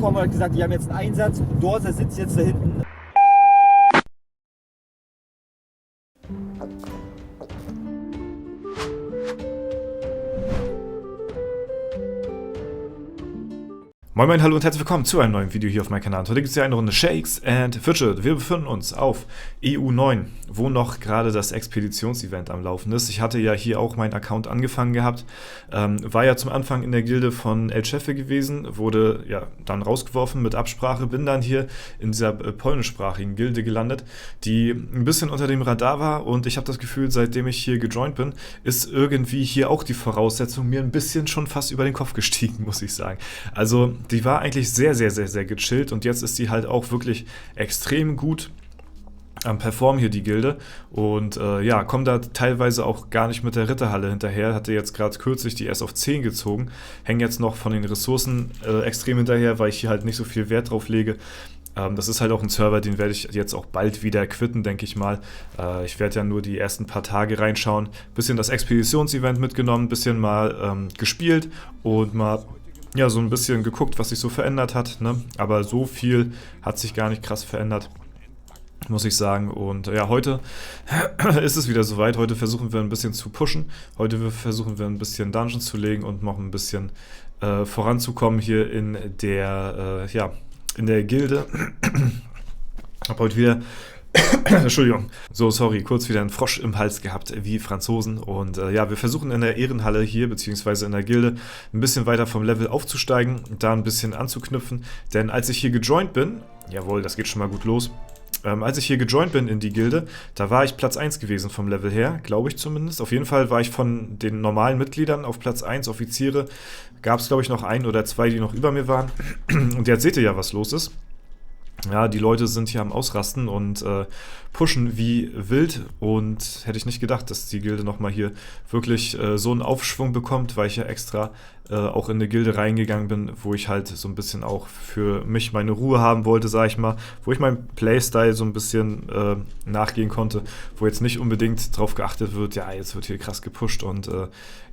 bekommen und hat gesagt, die haben jetzt einen Einsatz. Dorse sitzt jetzt da hinten. Moin Moin, hallo und herzlich willkommen zu einem neuen Video hier auf meinem Kanal. Heute gibt es ja eine Runde Shakes and Fidget. Wir befinden uns auf EU9, wo noch gerade das Expeditionsevent am Laufen ist. Ich hatte ja hier auch meinen Account angefangen gehabt, war ja zum Anfang in der Gilde von El Chefe gewesen, wurde ja dann rausgeworfen mit Absprache, bin dann hier in dieser polnischsprachigen Gilde gelandet, die ein bisschen unter dem Radar war, und ich habe das Gefühl, seitdem ich hier gejoint bin, ist irgendwie hier auch die Voraussetzung mir ein bisschen schon fast über den Kopf gestiegen, muss ich sagen. Also die war eigentlich sehr gechillt, und jetzt ist die halt auch wirklich extrem gut am Performen hier, die Gilde. Und ja, kommen da teilweise auch gar nicht mit der Ritterhalle hinterher. Hatte jetzt gerade kürzlich die erst auf 10 gezogen. Hängen jetzt noch von den Ressourcen extrem hinterher, weil ich hier halt nicht so viel Wert drauf lege. Das ist halt auch ein Server, den werde ich jetzt auch bald wieder quitten, denke ich mal. Ich werde ja nur die ersten paar Tage reinschauen. Bisschen das Expeditionsevent mitgenommen, bisschen mal gespielt und mal ja, so ein bisschen geguckt, was sich so verändert hat, ne? Aber so viel hat sich gar nicht krass verändert, muss ich sagen. Und ja, heute ist es wieder soweit. Heute versuchen wir ein bisschen zu pushen. Heute versuchen wir ein bisschen Dungeons zu legen und noch ein bisschen voranzukommen hier in der, ja, in der Gilde. Ich habe heute wieder Entschuldigung. So, sorry, kurz wieder einen Frosch im Hals gehabt, wie Franzosen. Und ja, wir versuchen in der Ehrenhalle hier, beziehungsweise in der Gilde, ein bisschen weiter vom Level aufzusteigen und da ein bisschen anzuknüpfen. Denn als ich hier gejoint bin, jawohl, das geht schon mal gut los. Als ich hier gejoint bin in die Gilde, da war ich Platz 1 gewesen vom Level her, glaube ich zumindest. Auf jeden Fall war ich von den normalen Mitgliedern auf Platz 1, Offiziere. Gab es, glaube ich, noch 1 oder 2, die noch über mir waren. Und jetzt seht ihr ja, was los ist. Ja, die Leute sind hier am Ausrasten und pushen wie wild, und hätte ich nicht gedacht, dass die Gilde nochmal hier wirklich so einen Aufschwung bekommt, weil ich ja extra auch in eine Gilde reingegangen bin, wo ich halt so ein bisschen auch für mich meine Ruhe haben wollte, sag ich mal, wo ich meinem Playstyle so ein bisschen nachgehen konnte, wo jetzt nicht unbedingt drauf geachtet wird, ja, jetzt wird hier krass gepusht und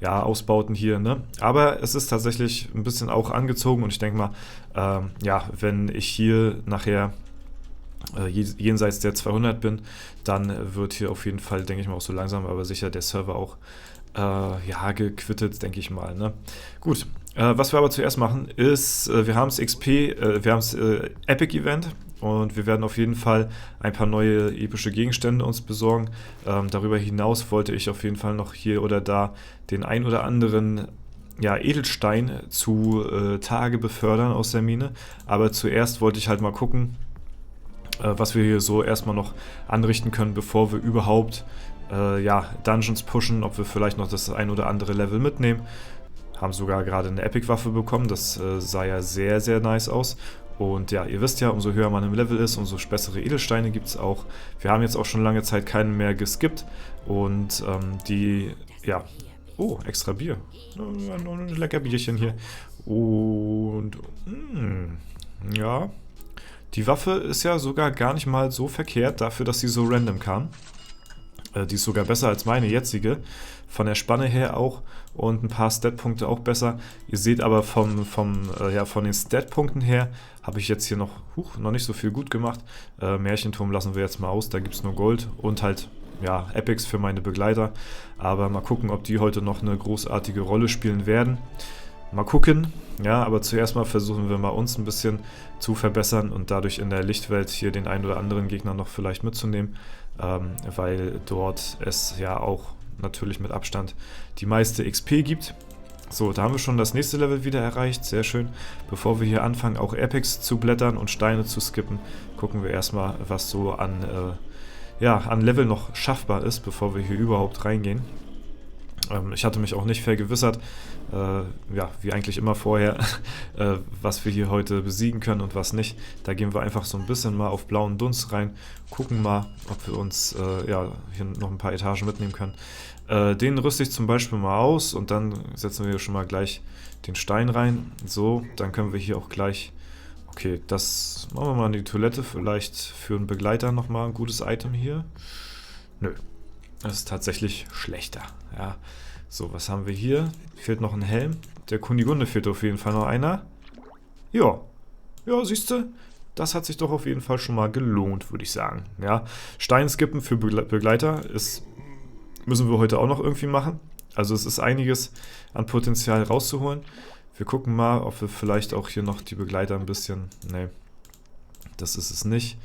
ja, Ausbauten hier, ne? Aber es ist tatsächlich ein bisschen auch angezogen, und ich denke mal, ja, wenn ich hier nachher jenseits der 200 bin, dann wird hier auf jeden Fall, denke ich mal, auch so langsam, aber sicher der Server auch ja, gequittet, denke ich mal, ne? Gut, was wir aber zuerst machen, ist, wir haben das wir haben das Epic Event, und wir werden auf jeden Fall ein paar neue epische Gegenstände uns besorgen. Darüber hinaus wollte ich auf jeden Fall noch hier oder da den ein oder anderen, ja, Edelstein zu Tage befördern aus der Mine. Aber zuerst wollte ich halt mal gucken, was wir hier so erstmal noch anrichten können, bevor wir überhaupt ja, Dungeons pushen, ob wir vielleicht noch das ein oder andere Level mitnehmen. Haben sogar gerade eine Epic-Waffe bekommen, das sah ja sehr nice aus. Und ja, ihr wisst ja, umso höher man im Level ist, umso bessere Edelsteine gibt es auch. Wir haben jetzt auch schon lange Zeit keinen mehr geskippt, und die, ja, oh, extra Bier. Ein lecker Bierchen hier. Und, ja, die Waffe ist ja sogar gar nicht mal so verkehrt, dafür, dass sie so random kam. Die ist sogar besser als meine jetzige, von der Spanne her auch, und ein paar Statpunkte auch besser. Ihr seht aber ja, von den Statpunkten her habe ich jetzt hier noch nicht so viel gut gemacht. Märchenturm lassen wir jetzt mal aus, da gibt es nur Gold und halt, ja, Epics für meine Begleiter. Aber mal gucken, ob die heute noch eine großartige Rolle spielen werden. Mal gucken, ja, aber zuerst mal versuchen wir mal uns ein bisschen zu verbessern und dadurch in der Lichtwelt hier den einen oder anderen Gegner noch vielleicht mitzunehmen, weil dort es ja auch natürlich mit Abstand die meiste XP gibt. So, da haben wir schon das nächste Level wieder erreicht, sehr schön. Bevor wir hier anfangen, auch Epics zu blättern und Steine zu skippen, gucken wir erstmal, was so an, ja, an Level noch schaffbar ist, bevor wir hier überhaupt reingehen. Ich hatte mich auch nicht vergewissert, ja, wie eigentlich immer vorher, was wir hier heute besiegen können und was nicht. Da gehen wir einfach so ein bisschen mal auf blauen Dunst rein, gucken mal, ob wir uns ja, hier noch ein paar Etagen mitnehmen können. Den rüste ich zum Beispiel mal aus, und dann setzen wir schon mal gleich den Stein rein. So, dann können wir hier auch gleich, okay, das machen wir mal in die Toilette, vielleicht für einen Begleiter nochmal ein gutes Item hier. Nö. Das ist tatsächlich schlechter. Ja. So, was haben wir hier? Fehlt noch ein Helm. Der Kunigunde fehlt auf jeden Fall noch einer. Ja. Ja, siehst du, das hat sich doch auf jeden Fall schon mal gelohnt, würde ich sagen. Ja, Steinskippen für Begleiter müssen wir heute auch noch irgendwie machen. Also es ist einiges an Potenzial rauszuholen. Wir gucken mal, ob wir vielleicht auch hier noch die Begleiter ein bisschen... Nee, das ist es nicht.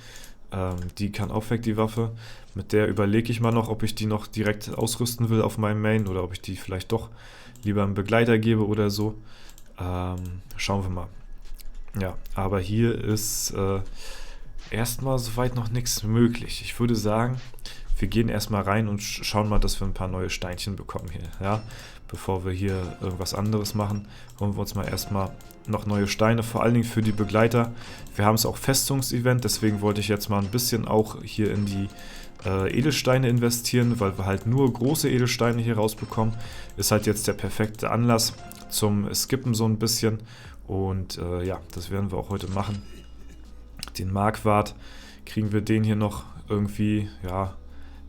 Die kann auch weg, die Waffe. Mit der überlege ich mal noch, ob ich die noch direkt ausrüsten will auf meinem Main oder ob ich die vielleicht doch lieber einen Begleiter gebe oder so. Schauen wir mal. Ja, aber hier ist erstmal soweit noch nichts möglich. Ich würde sagen, wir gehen erstmal rein und schauen mal, dass wir ein paar neue Steinchen bekommen hier. Ja, bevor wir hier irgendwas anderes machen, holen wir uns mal erstmal noch neue Steine, vor allen Dingen für die Begleiter. Wir haben es auch Festungsevent, deswegen wollte ich jetzt mal ein bisschen auch hier in die Edelsteine investieren, weil wir halt nur große Edelsteine hier rausbekommen. Ist halt jetzt der perfekte Anlass zum Skippen so ein bisschen. Und ja, das werden wir auch heute machen. Den Markwart kriegen wir den hier noch irgendwie, ja,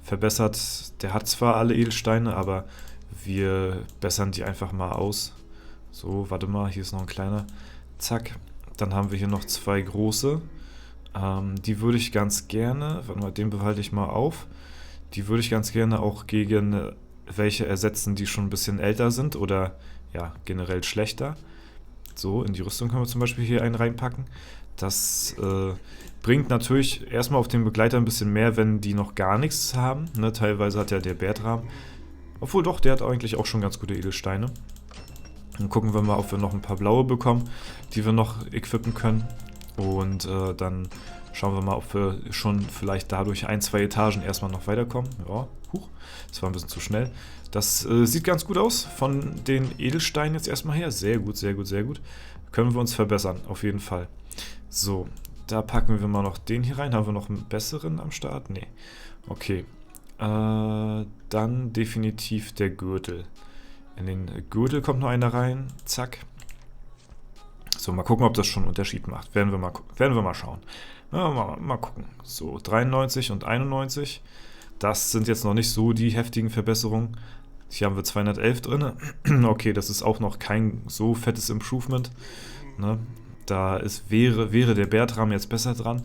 verbessert. Der hat zwar alle Edelsteine, aber wir bessern die einfach mal aus. So, warte mal, hier ist noch ein kleiner. Zack. Dann haben wir hier noch zwei große. Die würde ich ganz gerne, warte mal, den behalte ich mal auf. Die würde ich ganz gerne auch gegen welche ersetzen, die schon ein bisschen älter sind oder ja, generell schlechter. So, in die Rüstung können wir zum Beispiel hier einen reinpacken. Das bringt natürlich erstmal auf den Begleiter ein bisschen mehr, wenn die noch gar nichts haben. Ne? Teilweise hat ja der Bertram. Obwohl doch, der hat eigentlich auch schon ganz gute Edelsteine. Dann gucken wir mal, ob wir noch ein paar blaue bekommen, die wir noch equippen können. Und dann schauen wir mal, ob wir schon vielleicht dadurch 1, 2 Etagen erstmal noch weiterkommen. Ja, huch, das war ein bisschen zu schnell. Das sieht ganz gut aus von den Edelsteinen jetzt erstmal her. Sehr gut, sehr gut, sehr gut. Können wir uns verbessern, auf jeden Fall. So, da packen wir mal noch den hier rein. Haben wir noch einen besseren am Start? Nee. Okay. Dann definitiv der Gürtel. In den Gürtel kommt noch einer rein. Zack. So, mal gucken, ob das schon einen Unterschied macht. Werden wir mal schauen. Mal gucken. So, 93 und 91. Das sind jetzt noch nicht so die heftigen Verbesserungen. Hier haben wir 211 drin. Okay, das ist auch noch kein so fettes Improvement. Ne? Da wäre der Bertram jetzt besser dran.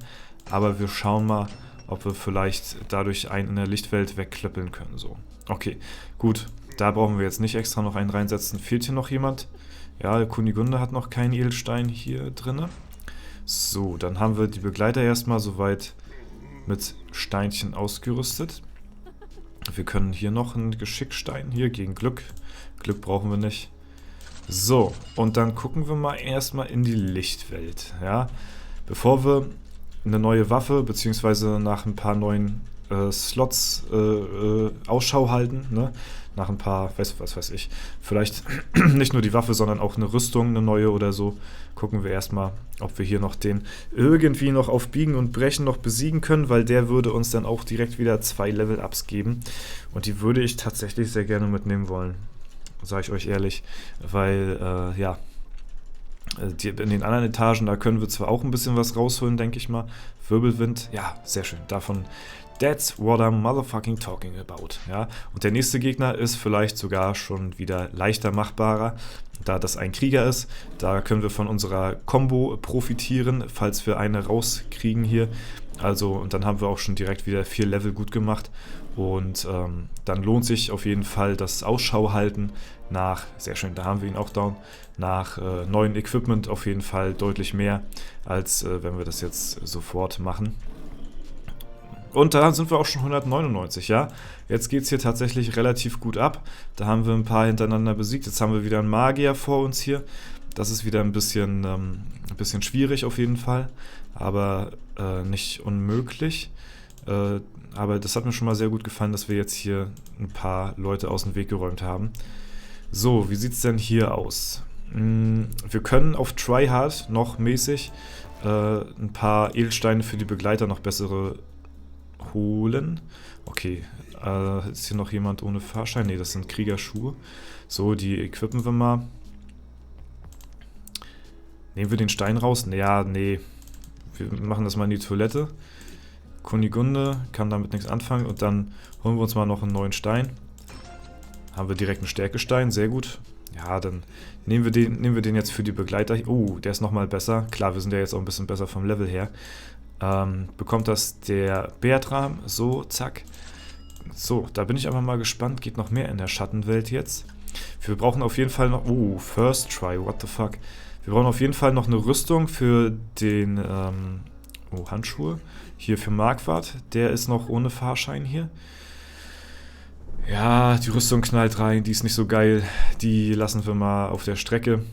Aber wir schauen mal, ob wir vielleicht dadurch einen in der Lichtwelt wegklöppeln können. So. Okay, gut. Da brauchen wir jetzt nicht extra noch einen reinsetzen. Fehlt hier noch jemand? Ja, Kunigunde hat noch keinen Edelstein hier drin. So, dann haben wir die Begleiter erstmal soweit mit Steinchen ausgerüstet. Wir können hier noch einen Geschickstein hier gegen Glück. Glück brauchen wir nicht. So, und dann gucken wir mal erstmal in die Lichtwelt. Ja, bevor wir eine neue Waffe beziehungsweise nach ein paar neuen Slots Ausschau halten, ne? Nach ein paar, was weiß ich, vielleicht nicht nur die Waffe, sondern auch eine Rüstung, eine neue oder so, gucken wir erstmal, ob wir hier noch den irgendwie noch auf Biegen und Brechen noch besiegen können, weil der würde uns dann auch direkt wieder 2 Level-Ups geben und die würde ich tatsächlich sehr gerne mitnehmen wollen, sage ich euch ehrlich, weil, ja, in den anderen Etagen, da können wir zwar auch ein bisschen was rausholen, denke ich mal. Wirbelwind, ja, sehr schön. Davon, that's what I'm motherfucking talking about. Ja, und der nächste Gegner ist vielleicht sogar schon wieder leichter machbarer, da das ein Krieger ist. Da können wir von unserer Combo profitieren, falls wir eine rauskriegen hier. Also, und dann haben wir auch schon direkt wieder 4 Level gut gemacht. Und dann lohnt sich auf jeden Fall das Ausschau halten nach, sehr schön, da haben wir ihn auch down, nach neuen Equipment auf jeden Fall deutlich mehr, als wenn wir das jetzt sofort machen. Und da sind wir auch schon 199, ja. Jetzt geht es hier tatsächlich relativ gut ab. Da haben wir ein paar hintereinander besiegt. Jetzt haben wir wieder einen Magier vor uns hier. Das ist wieder ein bisschen schwierig auf jeden Fall, aber nicht unmöglich. Aber das hat mir schon mal sehr gut gefallen, dass wir jetzt hier ein paar Leute aus dem Weg geräumt haben. So, wie sieht es denn hier aus? Wir können auf Tryhard noch mäßig ein paar Edelsteine für die Begleiter noch bessere holen. Okay, ist hier noch jemand ohne Fahrschein? Ne, das sind Kriegerschuhe. So, die equippen wir mal. Nehmen wir den Stein raus? Ja, nee. Wir machen das mal in die Toilette. Kunigunde kann damit nichts anfangen und dann holen wir uns mal noch einen neuen Stein. Haben wir direkt einen Stärkestein, sehr gut. Ja, dann nehmen wir den jetzt für die Begleiter. Oh, der ist nochmal besser. Klar, wir sind ja jetzt auch ein bisschen besser vom Level her. Bekommt das der Bertram. So, zack. So, da bin ich aber mal gespannt. Geht noch mehr in der Schattenwelt jetzt. Wir brauchen auf jeden Fall noch... Oh, First Try, what the fuck. Wir brauchen auf jeden Fall noch eine Rüstung für den... Oh, Handschuhe. Hier für Marquardt. Der ist noch ohne Fahrschein hier. Ja, die Rüstung knallt rein. Die ist nicht so geil. Die lassen wir mal auf der Strecke.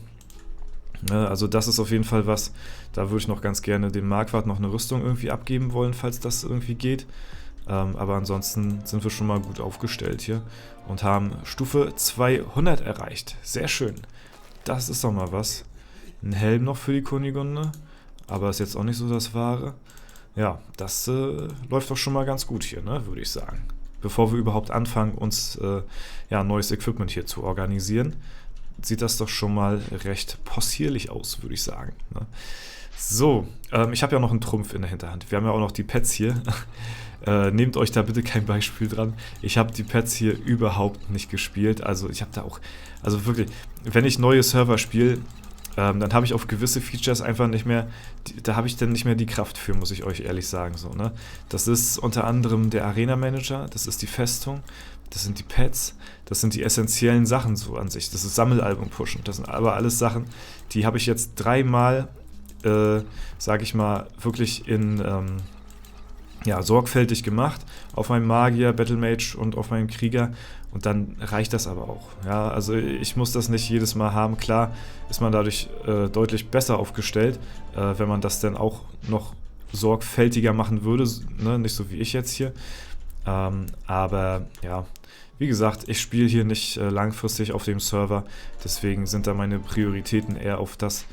Ne, also das ist auf jeden Fall was. Da würde ich noch ganz gerne dem Marquardt noch eine Rüstung irgendwie abgeben wollen, falls das irgendwie geht. Aber ansonsten sind wir schon mal gut aufgestellt hier und haben Stufe 200 erreicht. Sehr schön. Das ist doch mal was. Ein Helm noch für die Kunigunde, aber ist jetzt auch nicht so das Wahre. Ja, das läuft doch schon mal ganz gut hier, ne, würde ich sagen. Bevor wir überhaupt anfangen, uns ja, neues Equipment hier zu organisieren, sieht das doch schon mal recht possierlich aus, würde ich sagen, ne? So, ich habe ja noch einen Trumpf in der Hinterhand. Wir haben ja auch noch die Pets hier. Nehmt euch da bitte kein Beispiel dran. Ich habe die Pets hier überhaupt nicht gespielt. Also ich habe da auch, also wirklich, wenn ich neue Server spiele, dann habe ich auf gewisse Features einfach nicht mehr, da habe ich dann nicht mehr die Kraft für, muss ich euch ehrlich sagen. So, ne? Das ist unter anderem der Arena Manager, das ist die Festung, das sind die Pets, das sind die essentiellen Sachen so an sich. Das ist Sammelalbum pushen. Das sind aber alles Sachen, die habe ich jetzt dreimal, sage ich mal, wirklich in... ja, sorgfältig gemacht auf meinem Magier, Battle Mage und auf meinem Krieger und dann reicht das aber auch. Ja, also ich muss das nicht jedes Mal haben. Klar ist man dadurch deutlich besser aufgestellt, wenn man das dann auch noch sorgfältiger machen würde, ne? Nicht so wie ich jetzt hier. Aber ja, wie gesagt, ich spiele hier nicht langfristig auf dem Server, deswegen sind da meine Prioritäten eher auf das,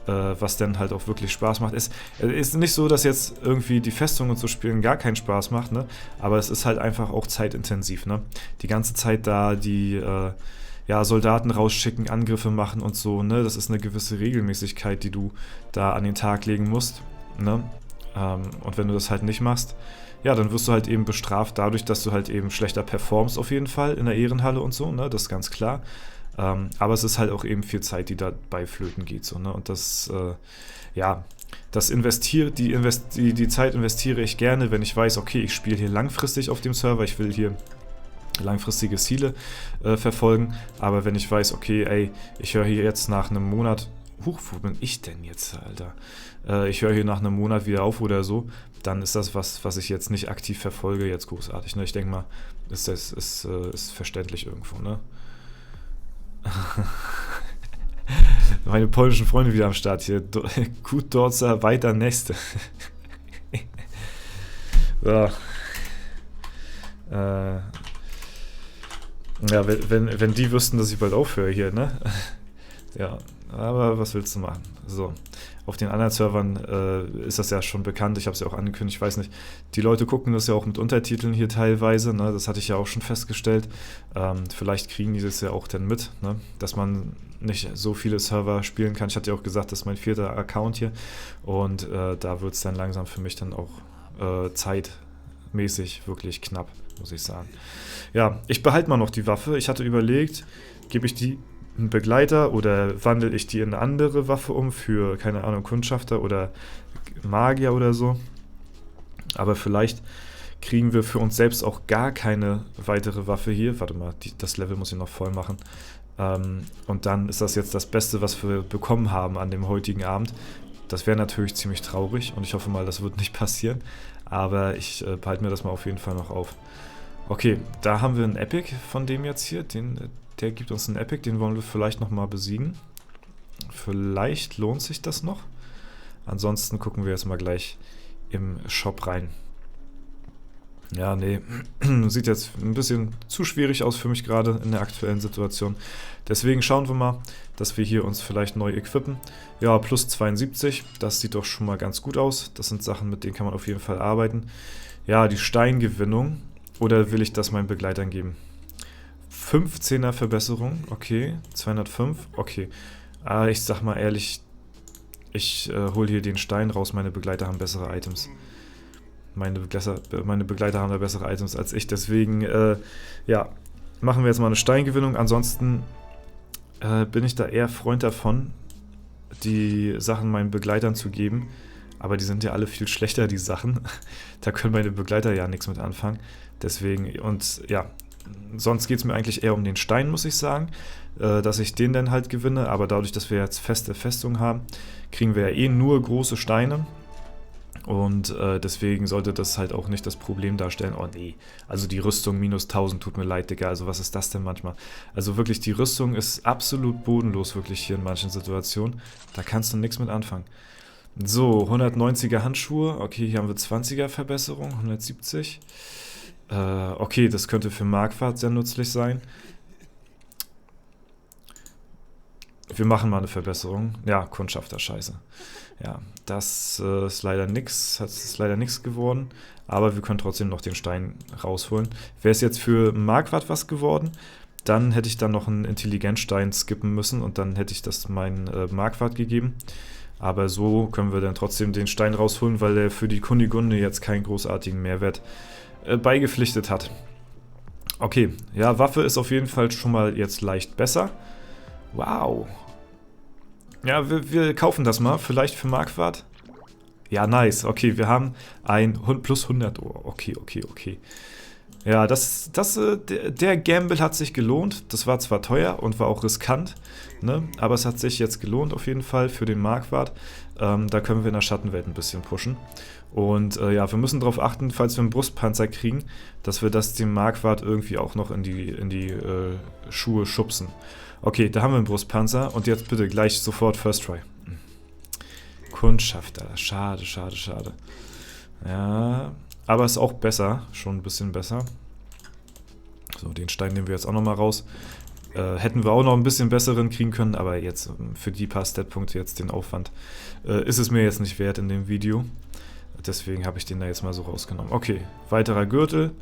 was dann halt auch wirklich Spaß macht. Es ist nicht so, dass jetzt irgendwie die Festung und so spielen gar keinen Spaß macht, ne? Aber es ist halt einfach auch zeitintensiv, ne? Die ganze Zeit da die ja, Soldaten rausschicken, Angriffe machen und so, ne? Das ist eine gewisse Regelmäßigkeit, die du da an den Tag legen musst, ne? Und wenn du das halt nicht machst, ja, dann wirst du halt eben bestraft dadurch, dass du halt eben schlechter performst auf jeden Fall in der Ehrenhalle und so, ne? Das ist ganz klar. Aber es ist halt auch eben viel Zeit, die dabei flöten geht. So, ne? Und das, ja, die Zeit investiere ich gerne, wenn ich weiß, okay, ich spiele hier langfristig auf dem Server, ich will hier langfristige Ziele verfolgen. Aber wenn ich weiß, okay, ey, ich höre hier jetzt nach einem Monat, wo bin ich denn jetzt, Alter? Ich höre hier nach einem Monat wieder auf oder so, dann ist das was ich jetzt nicht aktiv verfolge, jetzt großartig. Ne? Ich denke mal, ist verständlich irgendwo, ne? Meine polnischen Freunde wieder am Start hier. Gut Dorza, weiter nächste. So. Ja, wenn die wüssten, dass ich bald aufhöre hier, ne? Ja, aber was willst du machen? So. Auf den anderen Servern ist das ja schon bekannt, ich habe es ja auch angekündigt, ich weiß nicht, die Leute gucken das ja auch mit Untertiteln hier teilweise, ne? Das hatte ich ja auch schon festgestellt. Vielleicht kriegen die das ja auch dann mit, ne? Dass man nicht so viele Server spielen kann. Ich hatte ja auch gesagt, das ist mein 4. Account hier und da wird es dann langsam für mich dann auch zeitmäßig wirklich knapp, muss ich sagen. Ja, ich behalte mal noch die Waffe. Ich hatte überlegt, gebe ich die einen Begleiter oder wandle ich die in eine andere Waffe um für, keine Ahnung, Kundschafter oder Magier oder so. Aber vielleicht kriegen wir für uns selbst auch gar keine weitere Waffe hier. Warte mal, das Level muss ich noch voll machen. Und dann ist das jetzt das Beste, was wir bekommen haben an dem heutigen Abend. Das wäre natürlich ziemlich traurig und ich hoffe mal, das wird nicht passieren. Aber ich behalte mir das mal auf jeden Fall noch auf. Okay, da haben wir einen Epic von dem jetzt hier. Der gibt uns einen Epic, den wollen wir vielleicht nochmal besiegen. Vielleicht lohnt sich das noch. Ansonsten gucken wir jetzt mal gleich im Shop rein. Ja, nee, sieht jetzt ein bisschen zu schwierig aus für mich gerade in der aktuellen Situation. Deswegen schauen wir mal, dass wir hier uns vielleicht neu equippen. Ja, plus 72, das sieht doch schon mal ganz gut aus. Das sind Sachen, mit denen kann man auf jeden Fall arbeiten. Ja, die Steingewinnung. Oder will ich das meinen Begleitern geben? 15er Verbesserung, okay. 205, okay. Ich sag mal ehrlich, ich hole hier den Stein raus, meine Begleiter haben bessere Items. Meine Begleiter haben da bessere Items als ich, deswegen, ja, machen wir jetzt mal eine Steingewinnung. Ansonsten bin ich da eher Freund davon, die Sachen meinen Begleitern zu geben. Aber die sind ja alle viel schlechter, die Sachen. Da können meine Begleiter ja nichts mit anfangen. Deswegen, und ja, sonst geht es mir eigentlich eher um den Stein, muss ich sagen. Dass ich den dann halt gewinne. Aber dadurch, dass wir jetzt feste Festung haben, kriegen wir ja eh nur große Steine. Und deswegen sollte das halt auch nicht das Problem darstellen. Oh nee, also die Rüstung minus 1000, tut mir leid, Digga. Also was ist das denn manchmal? Also wirklich, die Rüstung ist absolut bodenlos, wirklich hier in manchen Situationen. Da kannst du nichts mit anfangen. So, 190er Handschuhe. Okay, hier haben wir 20er Verbesserung, 170. Okay, das könnte für Marquardt sehr nützlich sein. Wir machen mal eine Verbesserung. Ja, Kundschafter, scheiße. Ja, das ist leider nix. Das ist leider nichts geworden. Aber wir können trotzdem noch den Stein rausholen. Wäre es jetzt für Marquardt was geworden, dann hätte ich dann noch einen Intelligenzstein skippen müssen und dann hätte ich das meinen Marquardt gegeben. Aber so können wir dann trotzdem den Stein rausholen, weil er für die Kunigunde jetzt keinen großartigen Mehrwert beigepflichtet hat. Okay, ja, Waffe ist auf jeden Fall schon mal jetzt leicht besser. Wow. Ja, wir kaufen das mal, vielleicht für Marquardt. Ja, nice. Okay, wir haben ein plus 100. Oh, okay. Ja, der Gamble hat sich gelohnt. Das war zwar teuer und war auch riskant, ne? Aber es hat sich jetzt gelohnt auf jeden Fall für den Marquardt. Da können wir in der Schattenwelt ein bisschen pushen. Und ja, wir müssen darauf achten, falls wir einen Brustpanzer kriegen, dass wir das dem Marquardt irgendwie auch noch in die Schuhe schubsen. Okay, da haben wir einen Brustpanzer und jetzt bitte gleich sofort First Try. Kundschafter, schade. Ja, aber ist auch besser, schon ein bisschen besser. So, den Stein nehmen wir jetzt auch nochmal raus. Hätten wir auch noch ein bisschen besseren kriegen können, aber jetzt für die paar Statpunkte jetzt den Aufwand ist es mir jetzt nicht wert in dem Video. Deswegen habe ich den da jetzt mal so rausgenommen. Okay, weiterer Gürtel.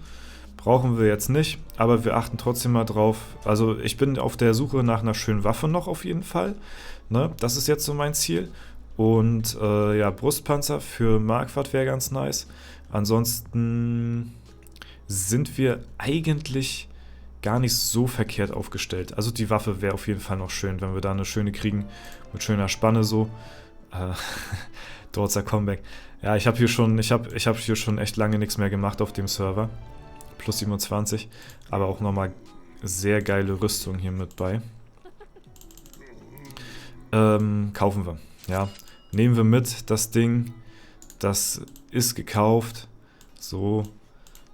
Brauchen wir jetzt nicht, aber wir achten trotzdem mal drauf. Also ich bin auf der Suche nach einer schönen Waffe noch auf jeden Fall. Ne? Das ist jetzt so mein Ziel. Und ja, Brustpanzer für Marquardt wäre ganz nice. Ansonsten sind wir eigentlich gar nicht so verkehrt aufgestellt. Also die Waffe wäre auf jeden Fall noch schön, wenn wir da eine schöne kriegen. Mit schöner Spanne so. Dorzer Comeback. Ja, ich habe hier schon echt lange nichts mehr gemacht auf dem Server. Plus 27, aber auch nochmal sehr geile Rüstung hier mit bei. Kaufen wir, ja. Nehmen wir mit, das Ding, das ist gekauft. So,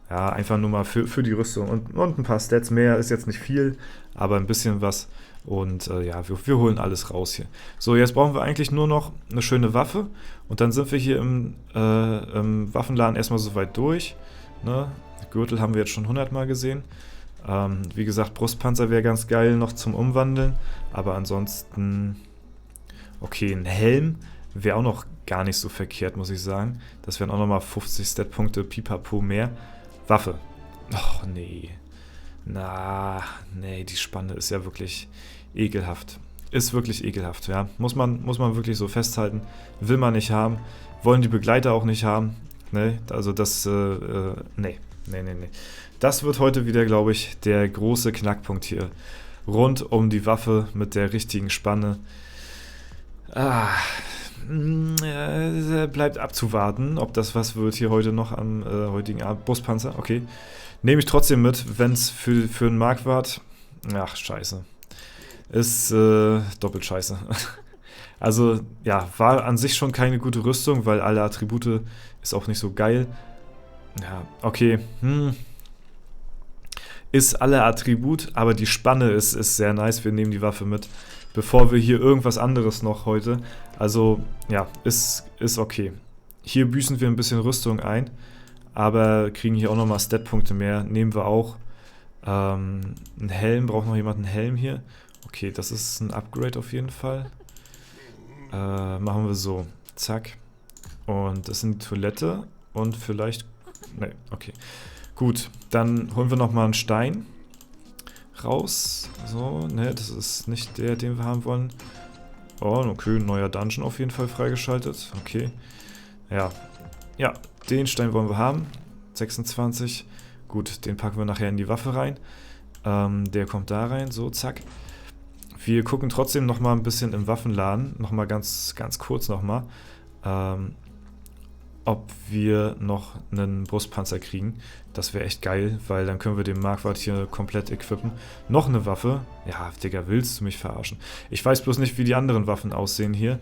ja, einfach nur mal für die Rüstung und ein paar Stats mehr, ist jetzt nicht viel, aber ein bisschen was. Und ja, wir holen alles raus hier. So, jetzt brauchen wir eigentlich nur noch eine schöne Waffe und dann sind wir hier im Waffenladen erstmal soweit durch, ne? Gürtel haben wir jetzt schon 100 Mal gesehen. Wie gesagt, Brustpanzer wäre ganz geil noch zum Umwandeln. Aber ansonsten, okay, ein Helm wäre auch noch gar nicht so verkehrt, muss ich sagen. Das wären auch nochmal 50 Stat-Punkte, pipapo mehr. Waffe. Och, nee. Nee, die Spanne ist ja wirklich ekelhaft. Ist wirklich ekelhaft, ja. Muss man wirklich so festhalten. Will man nicht haben. Wollen die Begleiter auch nicht haben. Ne, also das, nee. Das wird heute wieder, glaube ich, der große Knackpunkt hier. Rund um die Waffe mit der richtigen Spanne. Bleibt abzuwarten, ob das was wird hier heute noch am heutigen Abend. Brustpanzer, okay. Nehme ich trotzdem mit, wenn es für einen Marquardt. Ach, scheiße. Ist doppelt scheiße. Also, ja, war an sich schon keine gute Rüstung, weil alle Attribute ist auch nicht so geil. Ja, okay. Ist alle Attribut, aber die Spanne ist sehr nice. Wir nehmen die Waffe mit, bevor wir hier irgendwas anderes noch heute. Also, ja, ist okay. Hier büßen wir ein bisschen Rüstung ein, aber kriegen hier auch nochmal Stat-Punkte mehr. Nehmen wir auch. Ein Helm, braucht noch jemand einen Helm hier? Okay, das ist ein Upgrade auf jeden Fall. Machen wir so. Zack. Und das sind die Toilette und vielleicht... Ne, okay. Gut, dann holen wir nochmal einen Stein raus. So, ne, das ist nicht der, den wir haben wollen. Oh, okay, neuer Dungeon auf jeden Fall freigeschaltet. Okay. Ja, den Stein wollen wir haben. 26. Gut, den packen wir nachher in die Waffe rein. Der kommt da rein. So, zack. Wir gucken trotzdem nochmal ein bisschen im Waffenladen, nochmal ganz kurz nochmal, ob wir noch einen Brustpanzer kriegen. Das wäre echt geil, weil dann können wir den Marquardt hier komplett equippen. Noch eine Waffe? Ja, Digga, willst du mich verarschen? Ich weiß bloß nicht, wie die anderen Waffen aussehen hier.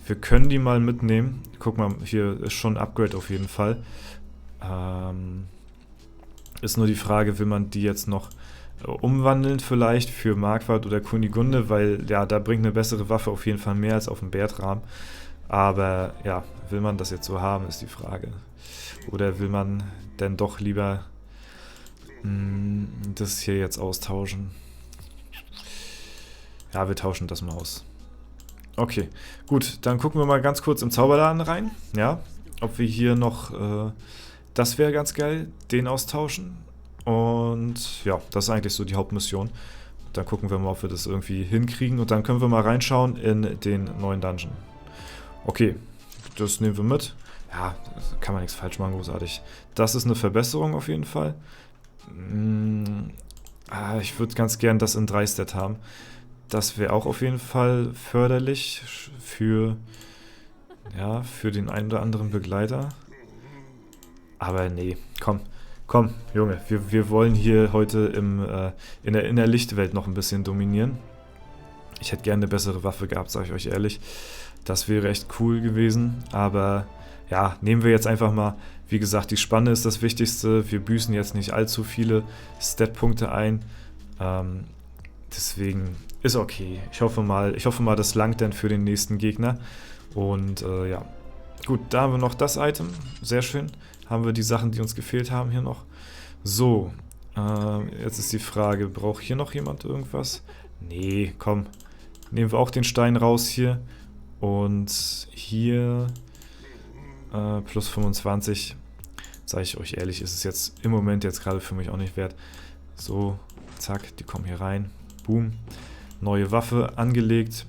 Wir können die mal mitnehmen. Guck mal, hier ist schon ein Upgrade auf jeden Fall. Ist nur die Frage, will man die jetzt noch umwandeln vielleicht für Marquardt oder Kunigunde, weil ja, da bringt eine bessere Waffe auf jeden Fall mehr als auf dem Bertram. Aber ja, will man das jetzt so haben, ist die Frage. Oder will man denn doch lieber das hier jetzt austauschen? Ja, wir tauschen das mal aus. Okay, gut, dann gucken wir mal ganz kurz im Zauberladen rein. Ja, ob wir hier noch, das wäre ganz geil, den austauschen. Und ja, das ist eigentlich so die Hauptmission. Dann gucken wir mal, ob wir das irgendwie hinkriegen. Und dann können wir mal reinschauen in den neuen Dungeon. Okay, das nehmen wir mit. Ja, kann man nichts falsch machen, großartig. Das ist eine Verbesserung auf jeden Fall. Ich würde ganz gern das in 3-Stat haben. Das wäre auch auf jeden Fall förderlich für den einen oder anderen Begleiter. Aber nee, komm, Junge, wir wollen hier heute in der Lichtwelt noch ein bisschen dominieren. Ich hätte gerne eine bessere Waffe gehabt, sage ich euch ehrlich. Das wäre echt cool gewesen, aber ja, nehmen wir jetzt einfach mal, wie gesagt, die Spanne ist das Wichtigste. Wir büßen jetzt nicht allzu viele Stat-Punkte ein, deswegen ist okay. Ich hoffe mal, das langt dann für den nächsten Gegner und ja, gut, da haben wir noch das Item, sehr schön. Haben wir die Sachen, die uns gefehlt haben, hier noch. So, jetzt ist die Frage, braucht hier noch jemand irgendwas? Nee, komm, nehmen wir auch den Stein raus hier. Und hier plus 25, sage ich euch ehrlich, ist es jetzt im Moment jetzt gerade für mich auch nicht wert. So, zack, die kommen hier rein. Boom. Neue Waffe angelegt.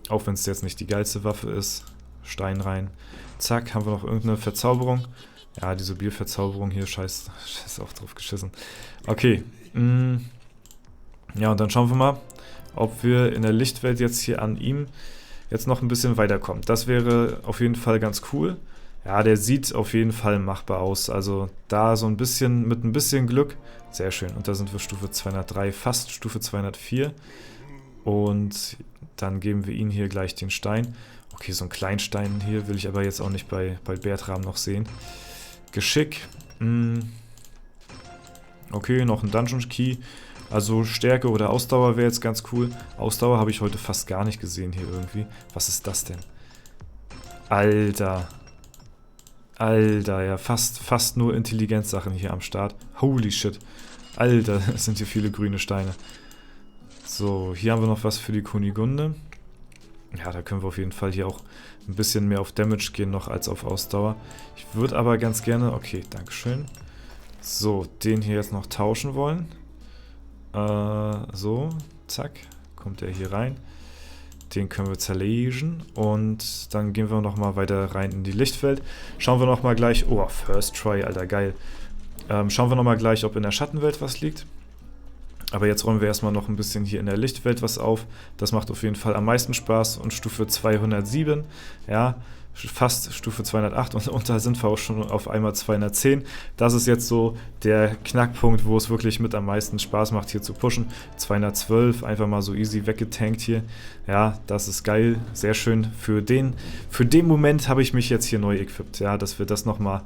Auch wenn es jetzt nicht die geilste Waffe ist. Stein rein. Zack, haben wir noch irgendeine Verzauberung. Ja, diese Bierverzauberung hier, scheiß auch drauf geschissen. Okay. Ja, und dann schauen wir mal, ob wir in der Lichtwelt jetzt hier an ihm jetzt noch ein bisschen weiterkommen. Das wäre auf jeden Fall ganz cool. Ja, der sieht auf jeden Fall machbar aus. Also da so ein bisschen, mit ein bisschen Glück. Sehr schön. Und da sind wir Stufe 203, fast Stufe 204. Und dann geben wir ihm hier gleich den Stein. Okay, so einen Kleinstein hier will ich aber jetzt auch nicht bei Bertram noch sehen. Geschick. Okay, noch ein Dungeon Key. Also Stärke oder Ausdauer wäre jetzt ganz cool. Ausdauer habe ich heute fast gar nicht gesehen hier irgendwie. Was ist das denn? Alter. Alter, ja, fast nur Intelligenzsachen hier am Start. Holy shit. Alter, es sind hier viele grüne Steine. So, hier haben wir noch was für die Kunigunde. Ja, da können wir auf jeden Fall hier auch ein bisschen mehr auf Damage gehen noch als auf Ausdauer. Ich würde aber ganz gerne... Okay, dankeschön. So, den hier jetzt noch tauschen wollen. So, zack, kommt er hier rein. Den können wir zerlegen und dann gehen wir nochmal weiter rein in die Lichtwelt. Schauen wir nochmal gleich, oh, First Try, Alter, geil. Schauen wir nochmal gleich, ob in der Schattenwelt was liegt. Aber jetzt räumen wir erstmal noch ein bisschen hier in der Lichtwelt was auf. Das macht auf jeden Fall am meisten Spaß und Stufe 207, ja, fast Stufe 208 und da sind wir auch schon auf einmal 210. Das ist jetzt so der Knackpunkt, wo es wirklich mit am meisten Spaß macht, hier zu pushen. 212, einfach mal so easy weggetankt hier. Ja, das ist geil, sehr schön. Für den Moment habe ich mich jetzt hier neu equipped, ja, dass wir das nochmal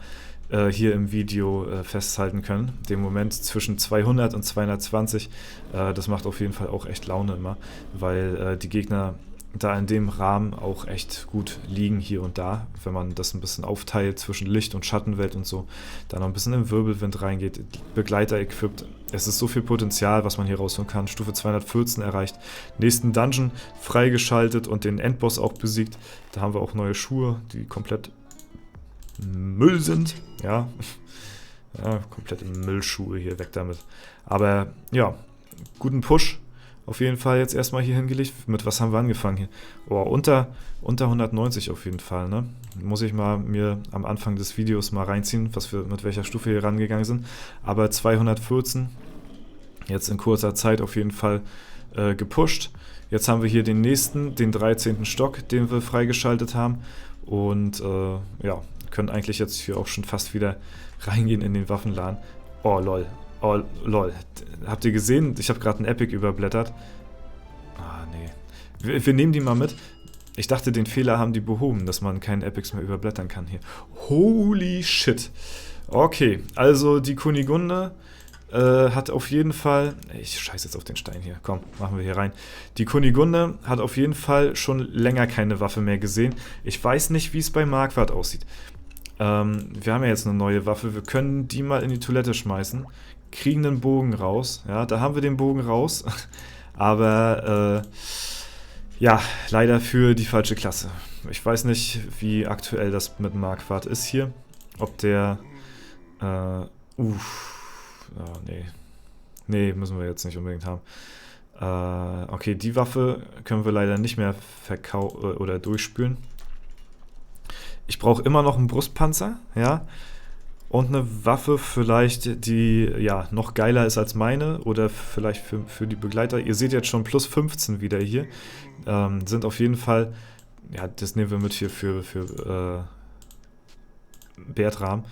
hier im Video festhalten können. Den Moment zwischen 200 und 220, das macht auf jeden Fall auch echt Laune immer, weil die Gegner da in dem Rahmen auch echt gut liegen hier und da, wenn man das ein bisschen aufteilt zwischen Licht- und Schattenwelt und so, da noch ein bisschen im Wirbelwind reingeht, Begleiter equipped. Es ist so viel Potenzial, was man hier rausholen kann. Stufe 214 erreicht, nächsten Dungeon freigeschaltet und den Endboss auch besiegt. Da haben wir auch neue Schuhe, die komplett Müll sind, ja, ja, komplette Müllschuhe hier, weg damit. Aber ja, guten Push. Auf jeden Fall jetzt erstmal hier hingelegt. Mit was haben wir angefangen hier? Oh, unter 190 auf jeden Fall, ne? Muss ich mal mir am Anfang des Videos mal reinziehen, mit welcher Stufe hier rangegangen sind. Aber 214, jetzt in kurzer Zeit auf jeden Fall gepusht. Jetzt haben wir hier den nächsten, den 13. Stock, den wir freigeschaltet haben. Und ja, können eigentlich jetzt hier auch schon fast wieder reingehen in den Waffenladen. Oh lol, oh lol. Habt ihr gesehen? Ich habe gerade ein Epic überblättert. Ah nee. Wir nehmen die mal mit. Ich dachte, den Fehler haben die behoben, dass man keinen Epics mehr überblättern kann hier. Holy shit. Okay, also die Kunigunde hat auf jeden Fall... Ich scheiße jetzt auf den Stein hier. Komm, machen wir hier rein. Die Kunigunde hat auf jeden Fall schon länger keine Waffe mehr gesehen. Ich weiß nicht, wie es bei Marquardt aussieht. Wir haben ja jetzt eine neue Waffe. Wir können die mal in die Toilette schmeißen. Kriegen den Bogen raus. Ja, da haben wir den Bogen raus. Aber... ja, leider für die falsche Klasse. Ich weiß nicht, wie aktuell das mit Marquardt ist hier. Ob der... Oh, nee. Nee, müssen wir jetzt nicht unbedingt haben. Okay, die Waffe können wir leider nicht mehr verkaufen oder durchspülen. Ich brauche immer noch einen Brustpanzer, ja. Und eine Waffe vielleicht, die ja noch geiler ist als meine oder vielleicht für die Begleiter. Ihr seht jetzt schon plus 15 wieder hier. Sind auf jeden Fall, ja, das nehmen wir mit hier für Bertram.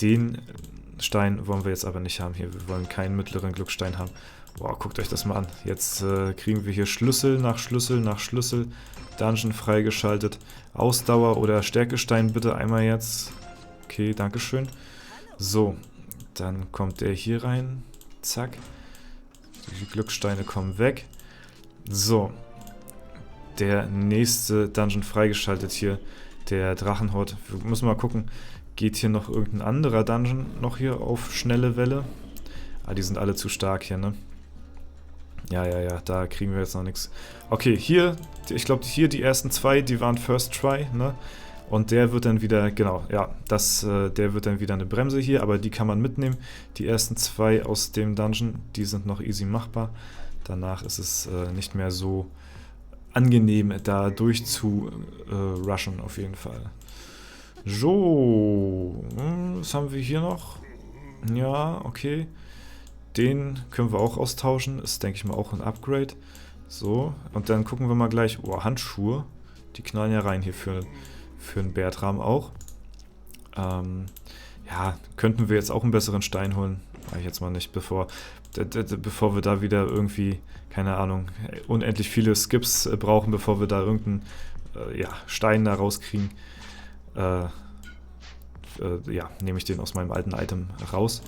Den Stein wollen wir jetzt aber nicht haben hier. Wir wollen keinen mittleren Glückstein haben. Boah, guckt euch das mal an. Jetzt kriegen wir hier Schlüssel nach Schlüssel nach Schlüssel. Dungeon freigeschaltet. Ausdauer oder Stärkestein bitte einmal jetzt. Okay, dankeschön. So, dann kommt der hier rein. Zack. Die Glücksteine kommen weg. So. Der nächste Dungeon freigeschaltet hier. Der Drachenhort. Wir müssen mal gucken. Geht hier noch irgendein anderer Dungeon noch hier auf schnelle Welle? Ah, die sind alle zu stark hier, ne? Ja, da kriegen wir jetzt noch nichts. Okay, hier, ich glaube hier die ersten zwei, die waren First Try, ne? Und der wird dann wieder, genau, ja, der wird dann wieder eine Bremse hier, aber die kann man mitnehmen. Die ersten zwei aus dem Dungeon, die sind noch easy machbar. Danach ist es nicht mehr so angenehm, da durch zu rushen auf jeden Fall. So, was haben wir hier noch? Ja, okay. Den können wir auch austauschen. Ist, denke ich mal, auch ein Upgrade. So, und dann gucken wir mal gleich. Oh, Handschuhe. Die knallen ja rein hier für einen Bertram auch. Ja, könnten wir jetzt auch einen besseren Stein holen. Mach ich jetzt mal nicht, bevor wir da wieder irgendwie, keine Ahnung, unendlich viele Skips brauchen, bevor wir da irgendeinen ja, Stein da rauskriegen. Ja, nehme ich den aus meinem alten Item raus.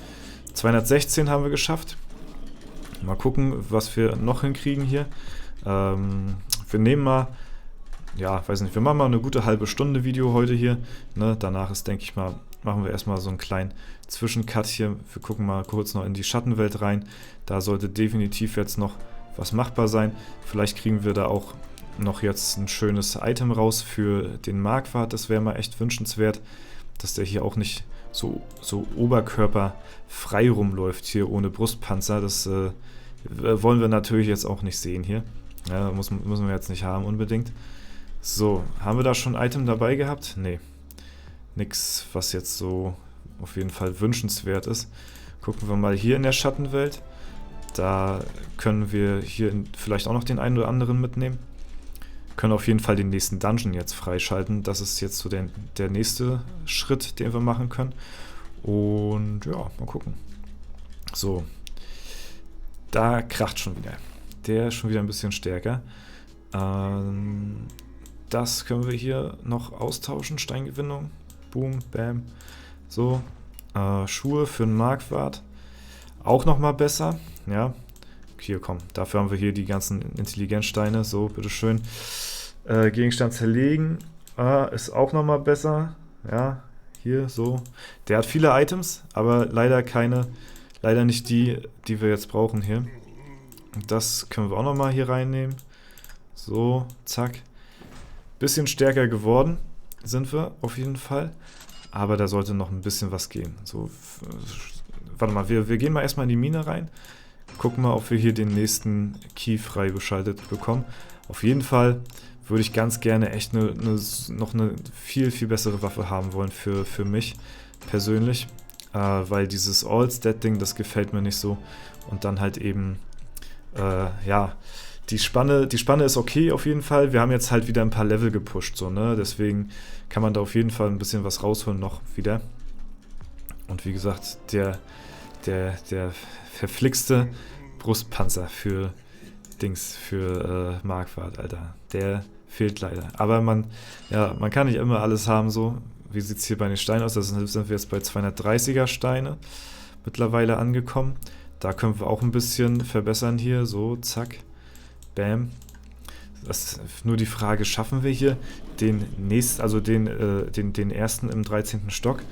216 haben wir geschafft. Mal gucken, was wir noch hinkriegen hier. Wir nehmen mal, ja, weiß nicht, wir machen mal eine gute halbe Stunde Video heute hier. Ne? Danach ist, denke ich mal, machen wir erstmal so einen kleinen Zwischencut hier. Wir gucken mal kurz noch in die Schattenwelt rein. Da sollte definitiv jetzt noch was machbar sein. Vielleicht kriegen wir da auch noch jetzt ein schönes Item raus für den Marquardt. Das wäre mal echt wünschenswert, dass der hier auch nicht so oberkörperfrei rumläuft hier ohne Brustpanzer. Das wollen wir natürlich jetzt auch nicht sehen hier. Ja, müssen wir jetzt nicht haben unbedingt. So, haben wir da schon ein Item dabei gehabt? Nee. Nix, was jetzt so auf jeden Fall wünschenswert ist. Gucken wir mal hier in der Schattenwelt. Da können wir hier vielleicht auch noch den einen oder anderen mitnehmen. Können auf jeden Fall den nächsten Dungeon jetzt freischalten. Das ist jetzt so der nächste Schritt, den wir machen können. Und ja, mal gucken. So. Da kracht schon wieder. Der ist schon wieder ein bisschen stärker. Das können wir hier noch austauschen. Steingewinnung. Boom, bam. So. Schuhe für den Marquardt. Auch nochmal besser. Ja. Hier, komm. Dafür haben wir hier die ganzen Intelligenzsteine. So, bitteschön. Gegenstand zerlegen. Ist auch nochmal besser. Ja. Hier, so. Der hat viele Items, aber leider nicht die wir jetzt brauchen hier. Das können wir auch nochmal hier reinnehmen. So, zack. Bisschen stärker geworden sind wir auf jeden Fall. Aber da sollte noch ein bisschen was gehen. So, warte mal, wir gehen mal erstmal in die Mine rein. Gucken mal, ob wir hier den nächsten Key freigeschaltet bekommen. Auf jeden Fall würde ich ganz gerne echt noch eine viel, viel bessere Waffe haben wollen für mich persönlich. Weil dieses All-Stat-Ding, das gefällt mir nicht so. Und dann halt eben, ja, die Spanne ist okay auf jeden Fall. Wir haben jetzt halt wieder ein paar Level gepusht, so, ne? Deswegen kann man da auf jeden Fall ein bisschen was rausholen noch wieder. Und wie gesagt, der verflixte Brustpanzer für Marquardt, Alter. Der fehlt leider. Aber man kann nicht immer alles haben, so. Wie sieht es hier bei den Steinen aus? Da sind wir jetzt bei 230er Steine mittlerweile angekommen. Da können wir auch ein bisschen verbessern hier. So, zack. Bam. Das ist nur die Frage, schaffen wir hier den nächsten, also den ersten im 13. Stock?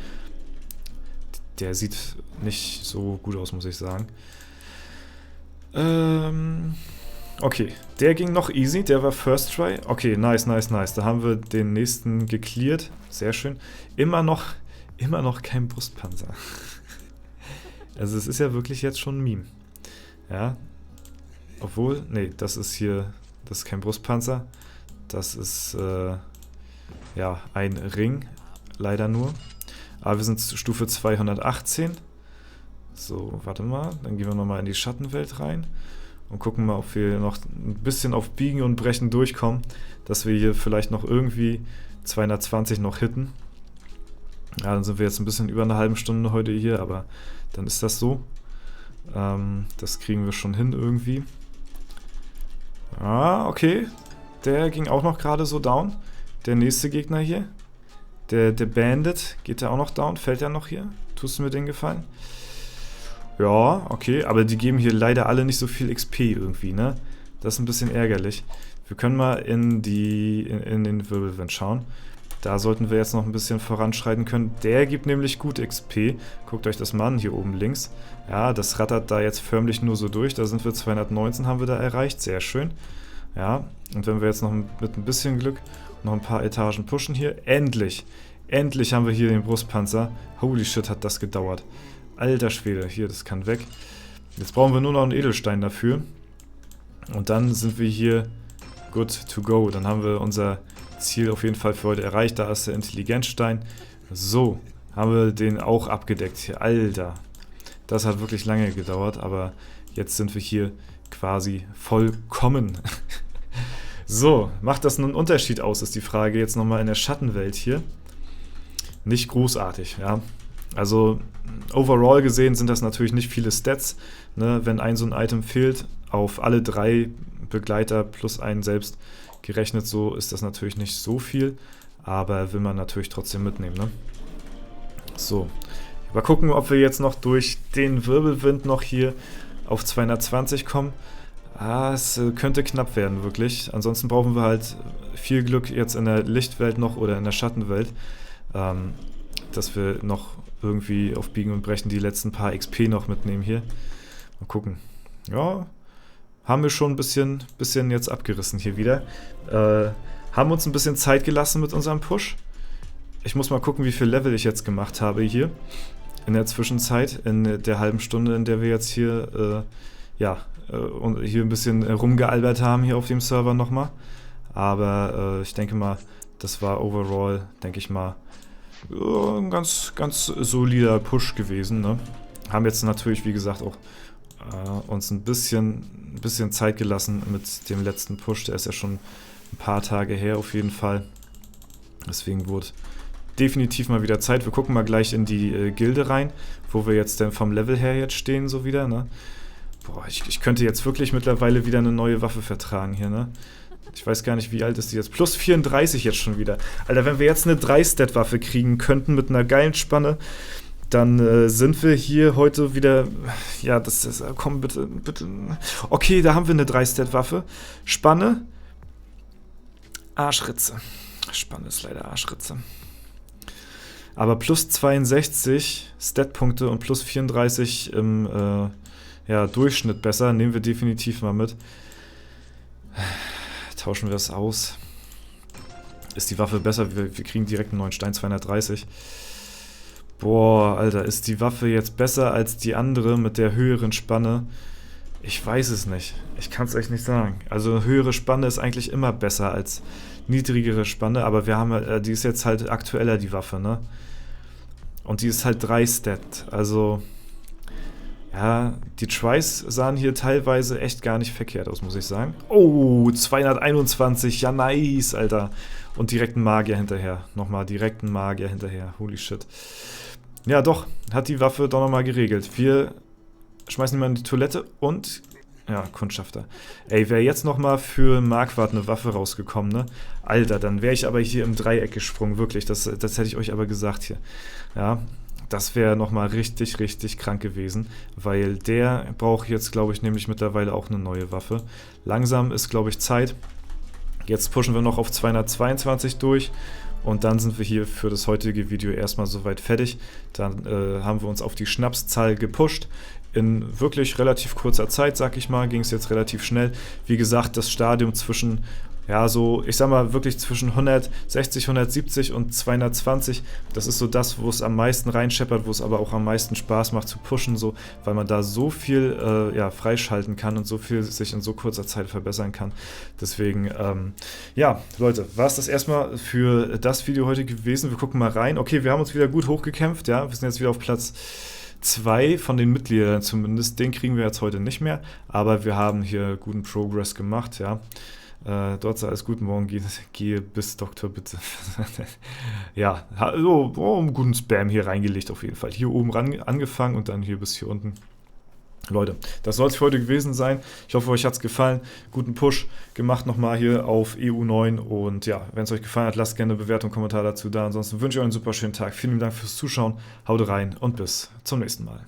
Der sieht nicht so gut aus, muss ich sagen. Okay, der ging noch easy, der war First Try. Okay, nice. Da haben wir den nächsten gecleared. Sehr schön. Immer noch kein Brustpanzer. Also es ist ja wirklich jetzt schon ein Meme. Ja. Obwohl, nee, das ist kein Brustpanzer. Das ist, ein Ring. Leider nur. Aber wir sind Stufe 218. So, warte mal. Dann gehen wir nochmal in die Schattenwelt rein. Und gucken mal, ob wir noch ein bisschen auf Biegen und Brechen durchkommen. Dass wir hier vielleicht noch irgendwie 220 noch hitten. Ja, dann sind wir jetzt ein bisschen über eine halbe Stunde heute hier. Aber dann ist das so. Das kriegen wir schon hin irgendwie. Ah, okay. Der ging auch noch gerade so down. Der nächste Gegner hier. Der Bandit, geht der auch noch down? Fällt der noch hier? Tust du mir den Gefallen? Ja, okay, aber die geben hier leider alle nicht so viel XP irgendwie, ne? Das ist ein bisschen ärgerlich. Wir können mal in den Wirbelwind schauen. Da sollten wir jetzt noch ein bisschen voranschreiten können. Der gibt nämlich gut XP. Guckt euch das mal an, hier oben links. Ja, das rattert da jetzt förmlich nur so durch. Da sind wir 219, haben wir da erreicht. Sehr schön. Ja, und wenn wir jetzt noch mit ein bisschen Glück noch ein paar Etagen pushen hier. Endlich haben wir hier den Brustpanzer. Holy shit, hat das gedauert. Alter Schwede, hier, das kann weg. Jetzt brauchen wir nur noch einen Edelstein dafür. Und dann sind wir hier good to go. Dann haben wir unser Ziel auf jeden Fall für heute erreicht. Da ist der Intelligenzstein. So, haben wir den auch abgedeckt hier. Alter, das hat wirklich lange gedauert, aber jetzt sind wir hier quasi vollkommen. So, macht das einen Unterschied aus, ist die Frage jetzt nochmal in der Schattenwelt hier. Nicht großartig, ja. Also, overall gesehen sind das natürlich nicht viele Stats, ne? Wenn so ein Item fehlt, auf alle 3 Begleiter plus einen selbst gerechnet, so ist das natürlich nicht so viel, aber will man natürlich trotzdem mitnehmen, ne? So, mal gucken, ob wir jetzt noch durch den Wirbelwind noch hier auf 220 kommen. Es könnte knapp werden, wirklich. Ansonsten brauchen wir halt viel Glück jetzt in der Lichtwelt noch oder in der Schattenwelt, dass wir noch irgendwie auf Biegen und Brechen die letzten paar XP noch mitnehmen hier. Mal gucken. Ja, haben wir schon ein bisschen jetzt abgerissen hier wieder. Haben uns ein bisschen Zeit gelassen mit unserem Push. Ich muss mal gucken, wie viel Level ich jetzt gemacht habe hier. In der Zwischenzeit, in der halben Stunde, in der wir jetzt hier, und hier ein bisschen rumgealbert haben hier auf dem Server nochmal. Aber ich denke mal, das war overall, denke ich mal, ein ganz solider Push gewesen, ne? Haben jetzt natürlich, wie gesagt, auch uns ein bisschen Zeit gelassen mit dem letzten Push. Der ist ja schon ein paar Tage her auf jeden Fall. Deswegen wurde definitiv mal wieder Zeit. Wir gucken mal gleich in die Gilde rein, wo wir jetzt denn vom Level her jetzt stehen, so wieder, ne? Boah, ich könnte jetzt wirklich mittlerweile wieder eine neue Waffe vertragen hier, ne? Ich weiß gar nicht, wie alt ist die jetzt. Plus 34 jetzt schon wieder. Alter, wenn wir jetzt eine 3-Stat-Waffe kriegen könnten mit einer geilen Spanne, dann sind wir hier heute wieder... Ja, komm, bitte. Okay, da haben wir eine 3-Stat-Waffe. Spanne. Arschritze. Spanne ist leider Arschritze. Aber plus 62 Stat-Punkte und plus 34 im Durchschnitt besser. Nehmen wir definitiv mal mit. Tauschen wir das aus. Ist die Waffe besser? Wir kriegen direkt einen neuen Stein, 230. Boah, Alter, ist die Waffe jetzt besser als die andere mit der höheren Spanne? Ich weiß es nicht. Ich kann es euch nicht sagen. Also höhere Spanne ist eigentlich immer besser als niedrigere Spanne, aber wir haben die ist jetzt halt aktueller, die Waffe, ne? Und die ist halt 3 Stat. Also Ja, die Tries sahen hier teilweise echt gar nicht verkehrt aus, muss ich sagen. Oh, 221, ja nice, Alter. Und direkt ein Magier hinterher. Nochmal direkt ein Magier hinterher, holy shit. Ja, doch, hat die Waffe doch nochmal geregelt. Wir schmeißen ihn mal in die Toilette und... Ja, Kundschafter. Ey, wäre jetzt nochmal für Marquardt eine Waffe rausgekommen, ne? Alter, dann wäre ich aber hier im Dreieck gesprungen, wirklich. Das hätte ich euch aber gesagt hier. Ja, das wäre nochmal richtig, richtig krank gewesen, weil der braucht jetzt, glaube ich, nämlich mittlerweile auch eine neue Waffe. Langsam ist, glaube ich, Zeit. Jetzt pushen wir noch auf 222 durch und dann sind wir hier für das heutige Video erstmal soweit fertig. Dann haben wir uns auf die Schnapszahl gepusht. In wirklich relativ kurzer Zeit, sag ich mal, ging es jetzt relativ schnell. Wie gesagt, das Stadium zwischen, ja, so, ich sag mal, wirklich zwischen 160, 170 und 220, das ist so das, wo es am meisten reinscheppert, wo es aber auch am meisten Spaß macht zu pushen, so, weil man da so viel ja, freischalten kann und so viel sich in so kurzer Zeit verbessern kann. Deswegen, ja, Leute, war es das erstmal für das Video heute gewesen. Wir gucken mal rein. Okay, wir haben uns wieder gut hochgekämpft, ja, wir sind jetzt wieder auf Platz 2 von den Mitgliedern zumindest, den kriegen wir jetzt heute nicht mehr, aber wir haben hier guten Progress gemacht, ja. Dort sei alles gut, morgen gehe bis Doktor, bitte. Ja, so, einen guten Spam hier reingelegt auf jeden Fall. Hier oben ran angefangen und dann hier bis hier unten. Leute, das soll es für heute gewesen sein. Ich hoffe, euch hat es gefallen. Guten Push gemacht nochmal hier auf EU9. Und ja, wenn es euch gefallen hat, lasst gerne eine Bewertung, Kommentar dazu da. Ansonsten wünsche ich euch einen super schönen Tag. Vielen Dank fürs Zuschauen. Haut rein und bis zum nächsten Mal.